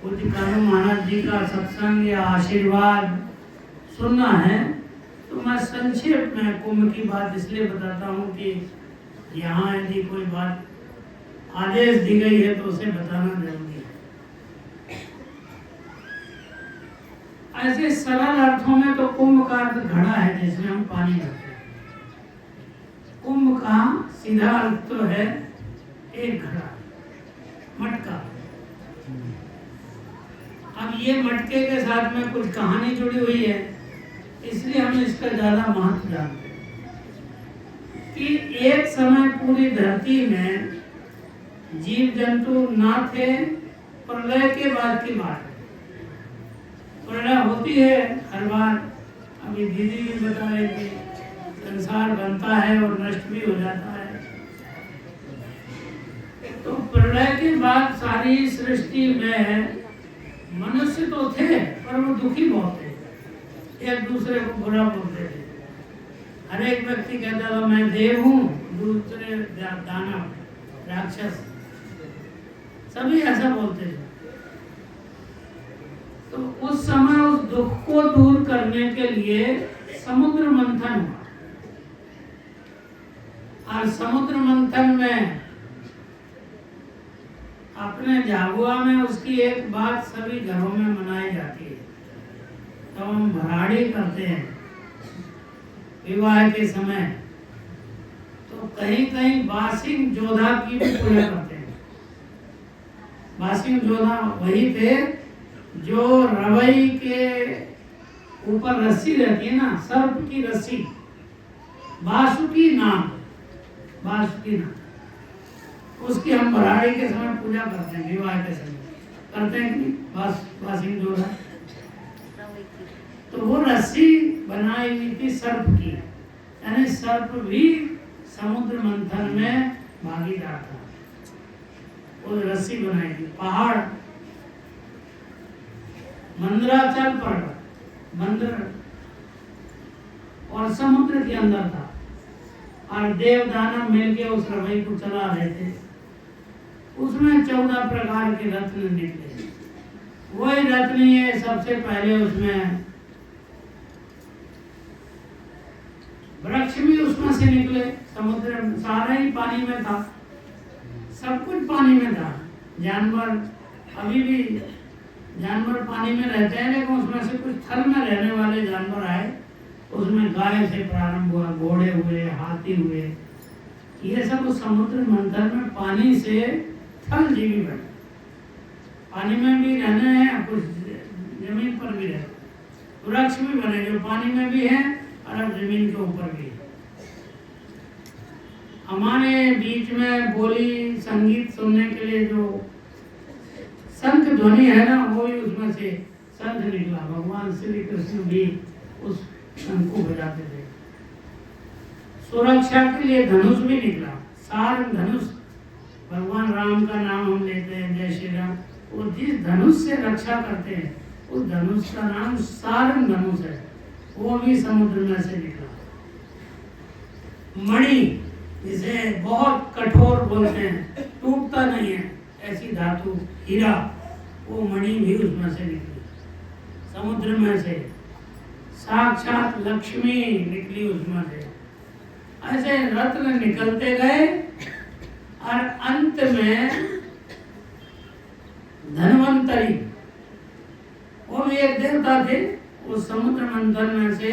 पूज्य कानू महाराज जी का सत्संग या आशीर्वाद सुनना है तो मैं संक्षेप में कुंभ की बात इसलिए बताता हूँ कि यहाँ यदि कोई बात आदेश दी गई है तो उसे बताना जरूरी है। ऐसे सरल अर्थों में तो कुंभ का अर्थ घड़ा है जिसमें हम पानी भरते हैं। कुंभ का सीधा अर्थ तो है एक घड़ा, मटका। अब ये मटके के साथ में कुछ कहानी जुड़ी हुई है, इसलिए हम इसका ज्यादा महत्व जानते हैं कि एक समय पूरी धरती में जीव जंतु ना थे। प्रलय के बाद की बात है। प्रलय होती है हर बार, अभी दीदी भी बता रही थी, संसार बनता है और नष्ट भी हो जाता है। तो प्रलय के बाद सारी सृष्टि में मनुष्य तो थे पर वो दुखी बहुत थे, एक दूसरे को बुरा बोलते थे। हर एक व्यक्ति कहता था मैं देव हूँ, दूसरे दानव राक्षस, सभी ऐसा बोलते थे। तो उस समय उस दुख को दूर करने के लिए समुद्र मंथन हुआ और समुद्र मंथन में अपने झाबुआ में उसकी एक बात सभी घरों में मनाई जाती है। तो हम भराड़ी करते हैं विवाह के समय, तो कहीं कहीं बासिंग जोधा की भी पूजा करते हैं। बासिंग जोधा वही थे जो रवई के ऊपर रस्सी रहती है ना, सर्प की रस्सी, बासुकी नाम, उसकी हम भराड़ी के समय पूजा करते हैं, विवाह के समय करते हैं कि नहीं, बासिंग जोधा। तो वो रस्सी बनाई हुई थी सर्प की, यानी सर्प भी समुद्र मंथन में भागीदार था। वो रस्सी बनाई थी। पहाड़ मंदराचल पर्वत, मंदर और समुद्र के अंदर था और देव दानव मिलके उस रवई को चला रहे थे। उसमें 14 प्रकार के रत्न निकले। वही रत्न ये सबसे पहले उसमें वृक्ष भी उसमें से निकले। समुद्र सारा ही पानी में था, सब कुछ पानी में था। जानवर, अभी भी जानवर पानी में रहते हैं, लेकिन उसमें से कुछ थल में रहने वाले जानवर आए। उसमें गाय से प्रारंभ हुआ, घोड़े हुए, हाथी हुए, ये सब उस समुद्र मंथन में पानी से थल जीवी बने। पानी में भी रहने हैं, कुछ जमीन पर भी रहते। वृक्ष भी बने जो पानी में भी है और अब जमीन के ऊपर भी है। हमारे बीच में बोली संगीत सुनने के लिए जो शंख ध्वनि है ना, वो भी उसमें से शंख निकला। भगवान श्री कृष्ण भी उस शंख को बजाते थे। सुरक्षा के लिए धनुष भी निकला, सारंग धनुष। भगवान राम का नाम हम लेते हैं, जय श्री राम। वो जिस धनुष से रक्षा करते हैं उस धनुष का नाम सारंग धनुष है, वो भी समुद्र में से निकला। मणि, जिसे बहुत कठोर बोलते हैं, टूटता नहीं है, ऐसी धातु हीरा, वो मणि भी उसमें से निकली समुद्र में से। साक्षात लक्ष्मी निकली उसमें से। ऐसे रत्न निकलते गए और अंत में धन्वंतरी, वो भी एक देवता थे। वो समुद्र मंथन में से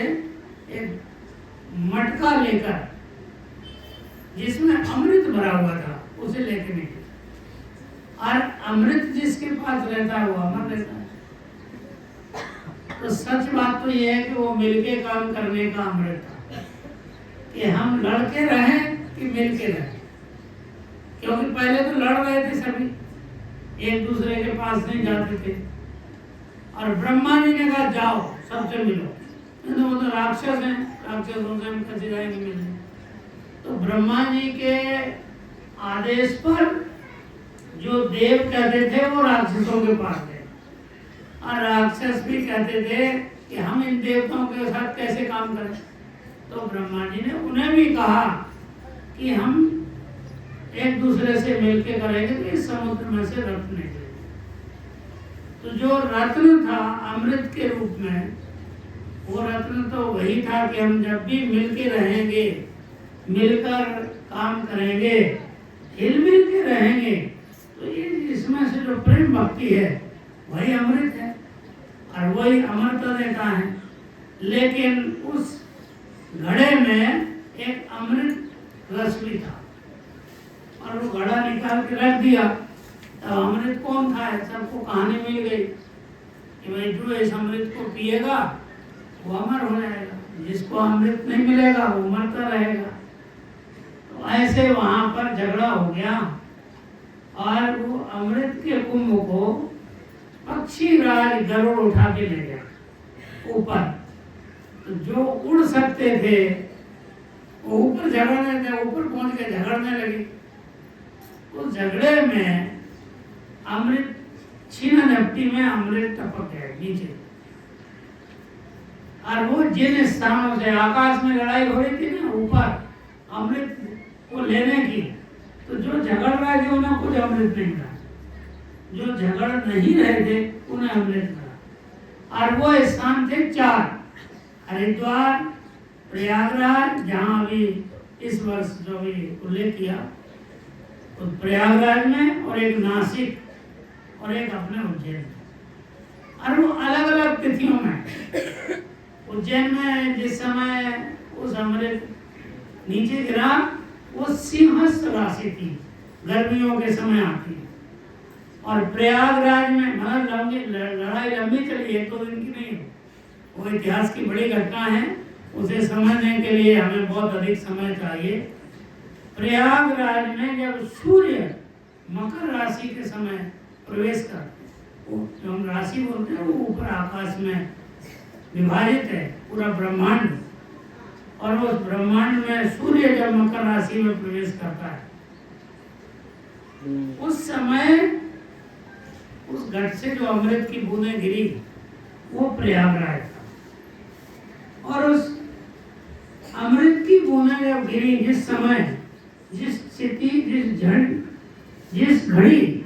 एक मटका लेकर जिसमें अमृत भरा हुआ था, उसे लेके निकले। और अमृत जिसके पास रहता है वो अमर रहता है। तो सच बात तो ये है कि वो मिलके काम करने का अमृत था, कि हम लड़के रहें कि मिलके रहें। क्योंकि पहले तो लड़ रहे थे सभी, एक दूसरे के पास नहीं जाते थे। और ब्रह्मा जी ने कहा जाओ सबसे मिलो, तो वो तो राक्षस हैं, राक्षसों से हम कैसे जाएंगे मिलने। तो ब्रह्मा जी के आदेश पर जो देव कहते थे वो राक्षसों के पास गए, और राक्षस भी कहते थे कि हम इन देवताओं के साथ कैसे काम करें। तो ब्रह्मा जी ने उन्हें भी कहा कि हम एक दूसरे से मिलकर करेंगे तो इस समुद्र में से रत्न निकलेंगे। तो जो रत्न था अमृत के रूप में, वो रत्न तो वही था कि हम जब भी मिलके रहेंगे, मिलकर काम करेंगे, हिल-मिल के रहेंगे, तो ये इसमें से जो प्रेम भक्ति है वही अमृत है और वही अमरता देता है। लेकिन उस घड़े में एक अमृत रस भी था और वो घड़ा निकाल के रख दिया। तब अमृत कौन खाए? सबको कहानी मिल गई कि भाई जो इस अमृत को पिएगा वो अमर हो जाएगा, जिसको अमृत नहीं मिलेगा वो मरता रहेगा। तो ऐसे वहां पर झगड़ा हो गया और वो अमृत के कुंभ को पक्षी राज गरुड़ उठा के ले गया ऊपर। तो जो उड़ सकते थे वो ऊपर झगड़ने थे, ऊपर पहुंच के झगड़ने लगे। उस झगड़े में अमृत छीना झपटी में अमृत टपक गया नीचे। और वो जिन स्थानों से आकाश में लड़ाई हो रही थी ना ऊपर अमृत को लेने की, तो जो झगड़ रहे थे उन्हें कुछ अमृत नहीं मिला, जो झगड़ नहीं रहे थे उन्हें अमृत मिला। और वो स्थान थे 4, हरिद्वार, प्रयागराज, जहाँ अभी इस वर्ष जो भी उल्लेख किया, तो प्रयागराज में, और एक नासिक, और एक अपने उज्जैन। और वो अलग अलग तिथियों में, उज्जैन में जिस समय उस अमृत नीचे गिरा वो सिंहस्थ राशि थी, गर्मियों के समय आती है। और प्रयागराज में मतलब लड़ाई लंबी चली, 1-2 दिन की नहीं, वो इतिहास की बड़ी घटना है, उसे समझने के लिए हमें बहुत अधिक समय चाहिए। प्रयागराज में जब सूर्य मकर राशि के समय प्रवेश करते, वो जो हम राशि बोलते हैं वो ऊपर आकाश में विभाजित है पूरा ब्रह्मांड, और उस ब्रह्मांड में सूर्य जब मकर राशि में प्रवेश करता है, उस समय उस घट से जो अमृत की बूंदें गिरी वो प्रयागराज था। और उस अमृत की बूंदें जब गिरी, जिस समय, जिस स्थिति, जिस घड़ी,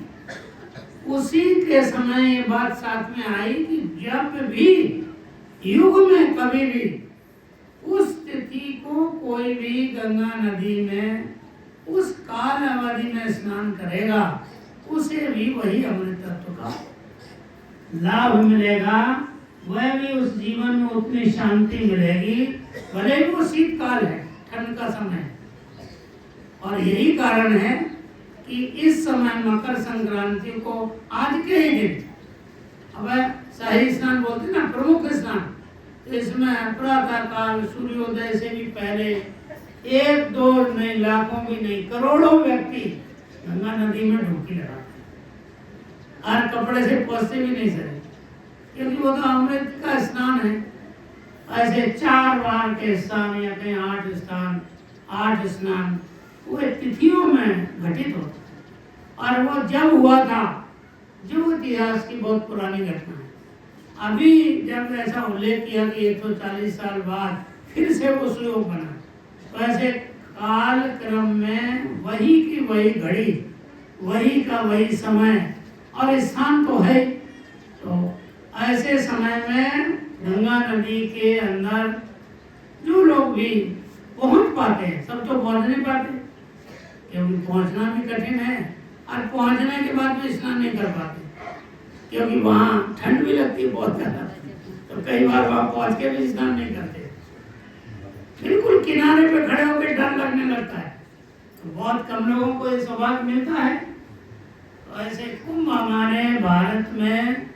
उसी के समय ये बात साथ में आई कि जब भी युग में कभी भी उस स्थिति को कोई भी गंगा नदी में उस काल अवधि में स्नान करेगा, उसे भी वही अमृत तत्व का लाभ मिलेगा, वह भी उस जीवन में उतनी शांति मिलेगी, भले ही वो शीतकाल है, ठंड का समय है। और यही कारण है कि इस समय मकर संक्रांति को आज के ही दिन, अब शाही स्नान बोलते ना, प्रमुख स्नान, इसमें प्रातः काल सूर्योदय से भी पहले 1-2 नहीं, लाखों भी नहीं, करोड़ों व्यक्ति गंगा नदी में डुबकी लगाते हैं और कपड़े से पहुंचते भी नहीं सके, क्योंकि वो तो अमृत का स्नान है। ऐसे 4 बार के स्नान या कहीं 8 स्थान, 8 स्नान वो तिथियों में घटित होता। और वो जब हुआ था, जो इतिहास की बहुत पुरानी घटना है, अभी जब ऐसा उल्लेख किया कि 140 साल बाद फिर से वो श्लोक बना, तो ऐसे काल क्रम में वही की वही घड़ी, वही का वही समय और स्थान तो है। तो ऐसे समय में गंगा नदी के अंदर जो लोग भी पहुंच पाते हैं, सब तो पहुंच नहीं पाते, क्योंकि पहुंचना भी कठिन है और पहुंचने के बाद भी स्नान नहीं कर पाते, क्योंकि वहाँ ठंड भी लगती है बहुत ज़्यादा, तो कई बार वहाँ पहुँच के भी स्नान नहीं करते, बिल्कुल किनारे पे खड़े होकर डर लगने लगता है। तो बहुत कम लोगों को ये सौभाग्य मिलता है। तो ऐसे कुंभ हमारे भारत में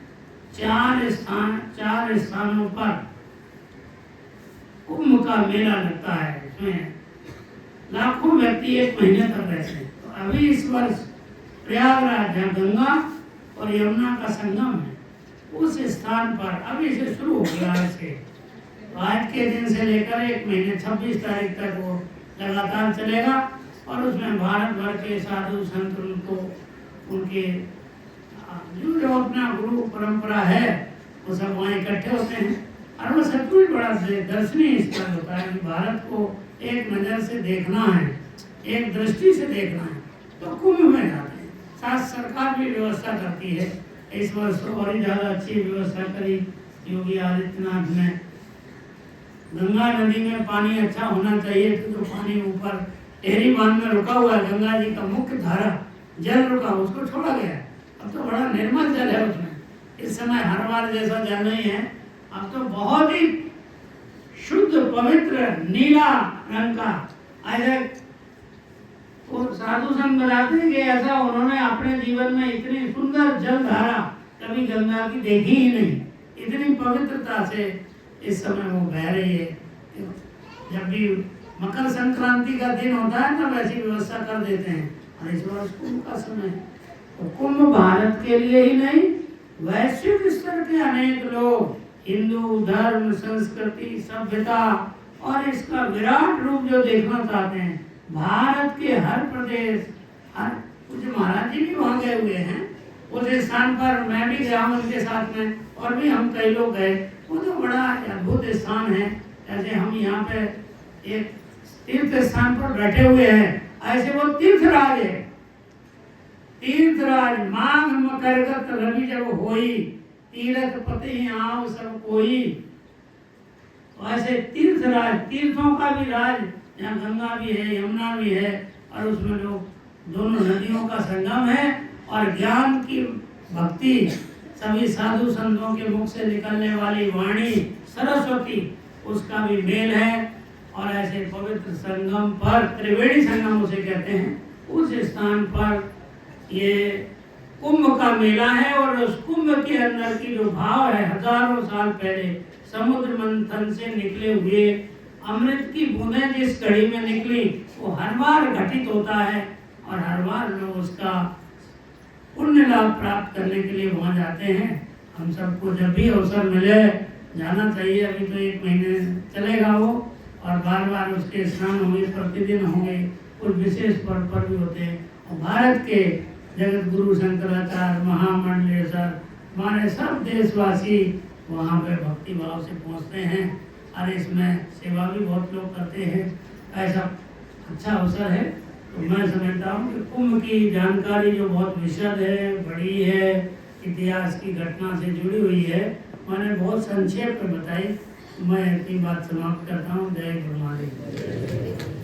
4 स्थानों पर कुंभ का मेला लगता है, इसमें लाखों व्यक्ति 1 महीने तक रहते हैं। तो अभी इस वर्ष प्रयागराज, जहाँ गंगा और यमुना का संगम है, उस स्थान पर अभी से शुरू हो गया है। तो आज के दिन से लेकर 1 महीने 26 तारीख तक वो लगातार चलेगा और उसमें भारत भर के साधु संत उनको उनके जो अपना गुरु परंपरा है वो सब वहाँ इकट्ठे होते हैं। और वो सचमुच बड़ा दर्शनीय स्थल होता है कि भारत को एक नज़र से देखना है, एक दृष्टि से देखना है, तो कुंभ में जाते हैं। साथ सरकार भी व्यवस्था करती है इस वर्ष और ही ज़्यादा अच्छी व्यवस्था करी योगी आदित्यनाथ ने। गंगा नदी में पानी अच्छा होना चाहिए, तो पानी ऊपर टेहरी बांध में रुका हुआ है, गंगा जी का मुख्य धारा जल रुका, उसको छोड़ा गया। अब तो बड़ा निर्मल जल है उसमें, इस समय हर बार जैसा जल नहीं है, अब तो बहुत ही शुद्ध पवित्र नीला रंग का। ऐसे वो साधु संत बताते हैं कि ऐसा उन्होंने अपने जीवन में इतनी सुंदर जल धारा कभी गंगा की देखी ही नहीं, इतनी पवित्रता से इस समय वो बह रही है। जब भी मकर संक्रांति का दिन होता है तब ऐसी व्यवस्था कर देते हैं। और इस वर्ष कुंभ का समय, तो कुंभ भारत के लिए ही नहीं, वैश्विक स्तर के अनेक लोग हिंदू धर्म, संस्कृति, सभ्यता और इसका विराट रूप जो देखना चाहते हैं, भारत के हर प्रदेश, हर पूज्य महाराज जी भी वहाँ गए हुए हैं उस स्थान पर, मैं भी गया हूँ उनके साथ में, और भी हम कई लोग गए। वो तो बड़ा अद्भुत स्थान है। जैसे हम यहाँ पे एक तीर्थ स्थान पर बैठे हुए हैं, ऐसे वो तीर्थराज है। तीर्थराज मांग मकरगत रवि जब होई, तीर्थ पति आव सब कोई। ऐसे तीर्थराज, तीर्थों का भी राज, यहाँ गंगा भी है, यमुना भी है, और उसमें लोग दोनों नदियों का संगम है, और ज्ञान की भक्ति, सभी साधु संतों के मुख से निकलने वाली वाणी सरस्वती, उसका भी मेल है। और ऐसे पवित्र संगम पर, त्रिवेणी संगम उसे कहते हैं, उस स्थान पर ये कुंभ का मेला है। और उस कुंभ के अंदर की जो भाव है, हजारों साल पहले समुद्र मंथन से निकले हुए अमृत की बूंदें जिस घड़ी में निकली, वो हर बार घटित होता है, और हर बार लोग उसका पुण्य लाभ प्राप्त करने के लिए वहाँ जाते हैं। हम सबको जब भी अवसर मिले जाना चाहिए। अभी तो 1 महीने चलेगा वो, और बार बार उसके स्नान होंगे, प्रतिदिन होंगे, कुछ विशेष पर्व पर भी होते हैं। और भारत के जगत गुरु शंकराचार्य, महामंडलेश्वर, हमारे सब देशवासी वहाँ पे भक्ति भाव से पहुँचते हैं, और इसमें सेवा भी बहुत लोग करते हैं। ऐसा अच्छा अवसर है। तो मैं समझता हूँ कि कुंभ की जानकारी जो बहुत विशद है, बड़ी है, इतिहास की घटना से जुड़ी हुई है, मैंने बहुत संक्षेप में बताई। मैं अपनी बात समाप्त करता हूँ। जय गुरु महाराज।